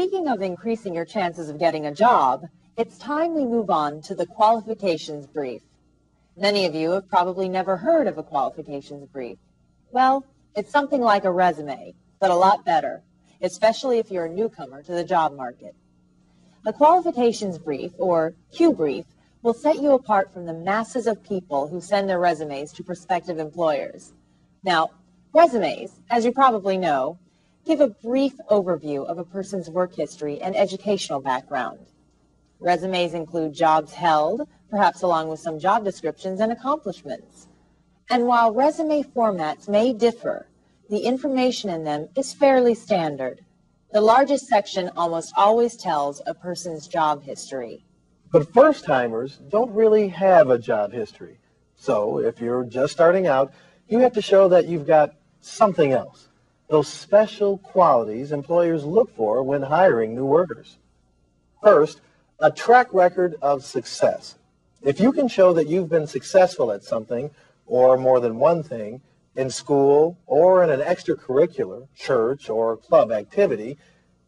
Speaking of increasing your chances of getting a job, it's time we move on to the qualifications brief. Many of you have probably never heard of a qualifications brief. Well, it's something like a resume, but a lot better, especially if you're a newcomer to the job market. A qualifications brief, or Q brief, will set you apart from the masses of people who send their resumes to prospective employers. Now, resumes, as you probably know, give a brief overview of a person's work history and educational background. Resumes include jobs held, perhaps along with some job descriptions and accomplishments. And while resume formats may differ, the information in them is fairly standard. The largest section almost always tells a person's job history. But first-timers don't really have a job history. So if you're just starting out, you have to show that you've got something else. Those special qualities employers look for when hiring new workers. First, a track record of success. If you can show that you've been successful at something, or more than one thing, in school or in an extracurricular, church, or club activity,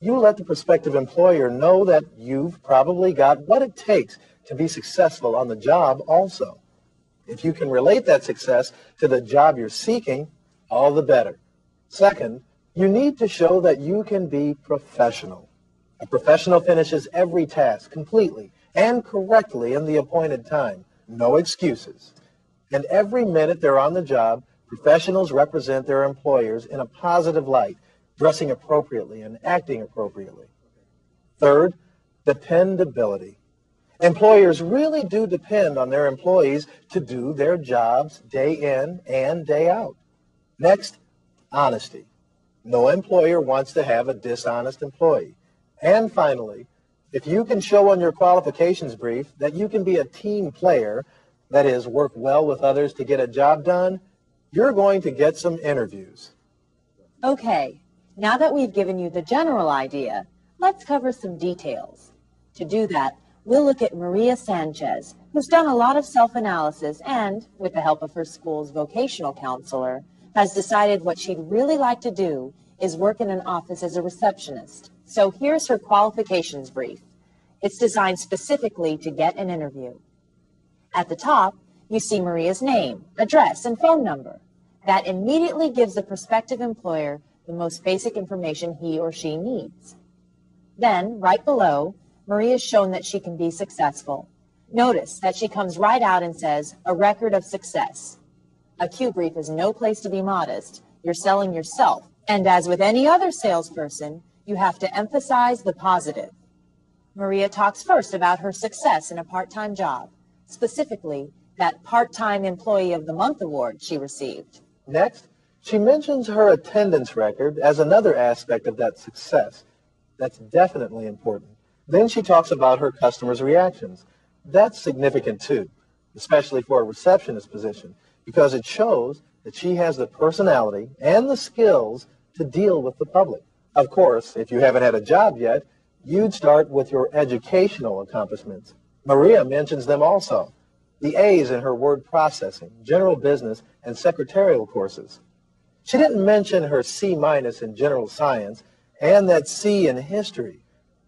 you let the prospective employer know that you've probably got what it takes to be successful on the job also. If you can relate that success to the job you're seeking, all the better. Second, you need to show that you can be professional. A professional finishes every task completely and correctly in the appointed time. No excuses. And every minute they're on the job, professionals represent their employers in a positive light, dressing appropriately and acting appropriately. Third, dependability. Employers really do depend on their employees to do their jobs day in and day out. Next, honesty. No employer wants to have a dishonest employee. And finally, if you can show on your qualifications brief that you can be a team player, that is, work well with others to get a job done, you're going to get some interviews. Okay, now that we've given you the general idea, let's cover some details. To do that, we'll look at Maria Sanchez, who's done a lot of self-analysis and, with the help of her school's vocational counselor, has decided what she'd really like to do is work in an office as a receptionist. So here's her qualifications brief. It's designed specifically to get an interview. At the top, you see Maria's name, address, and phone number. That immediately gives the prospective employer the most basic information he or she needs. Then, right below, Maria's shown that she can be successful. Notice that she comes right out and says, a record of success. A Q brief is no place to be modest. You're selling yourself. And as with any other salesperson, you have to emphasize the positive. Maria talks first about her success in a part-time job, specifically that Part-Time Employee of the Month award she received. Next, she mentions her attendance record as another aspect of that success. That's definitely important. Then she talks about her customers' reactions. That's significant too, especially for a receptionist position, because it shows that she has the personality and the skills to deal with the public. Of course, if you haven't had a job yet, you'd start with your educational accomplishments. Maria mentions them also. The A's in her word processing, general business, and secretarial courses. She didn't mention her C- in general science and that C in history.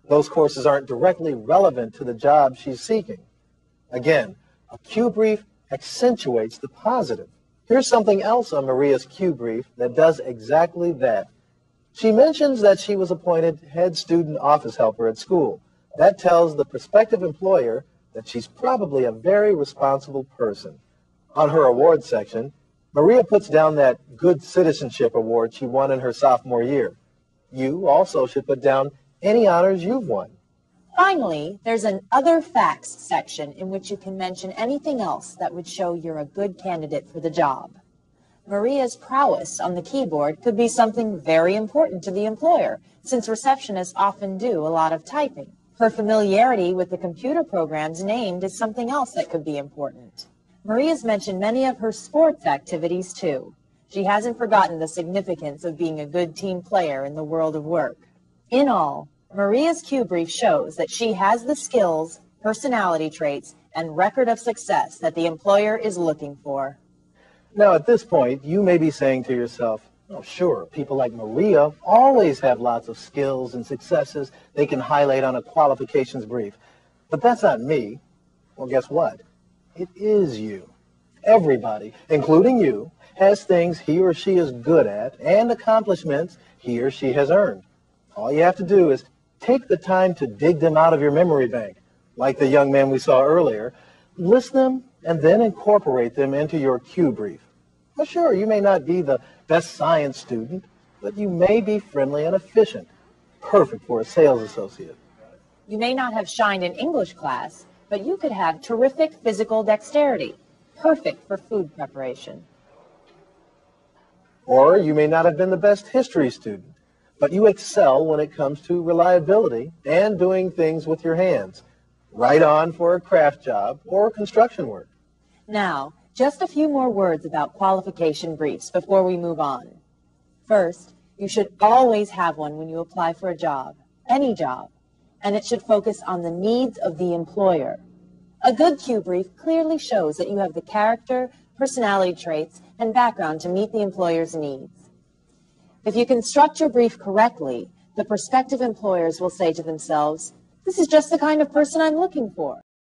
Those courses aren't directly relevant to the job she's seeking. Again, a Q brief accentuates the positive. Here's something else on Maria's Q brief that does exactly that. She mentions that she was appointed head student office helper at school. That tells the prospective employer that she's probably a very responsible person. On her awards section, Maria puts down that Good Citizenship Award she won in her sophomore year. You also should put down any honors you've won. Finally, there's an Other Facts section in which you can mention anything else that would show you're a good candidate for the job. Maria's prowess on the keyboard could be something very important to the employer, since receptionists often do a lot of typing. Her familiarity with the computer programs named is something else that could be important. Maria's mentioned many of her sports activities, too. She hasn't forgotten the significance of being a good team player in the world of work. In all, Maria's Q brief shows that she has the skills, personality traits, and record of success that the employer is looking for. Now, at this point, you may be saying to yourself, Oh, sure. People like Maria always have lots of skills and successes they can highlight on a qualifications brief. But that's not me. Well, guess what? It is you. Everybody, including you, has things he or she is good at and accomplishments he or she has earned. All you have to do is take the time to dig them out of your memory bank, like the young man we saw earlier, list them, and then incorporate them into your Q brief. Well, sure, you may not be the best science student, but you may be friendly and efficient. Perfect for a sales associate. You may not have shined in English class, but you could have terrific physical dexterity. Perfect for food preparation. Or you may not have been the best history student, but you excel when it comes to reliability and doing things with your hands. Right on for a craft job or construction work. Now, just a few more words about qualification briefs before we move on. First, you should always have one when you apply for a job, any job, and it should focus on the needs of the employer. A good Q brief clearly shows that you have the character, personality traits, and background to meet the employer's needs. If you construct your brief correctly, the prospective employers will say to themselves, "This is just the kind of person I'm looking for."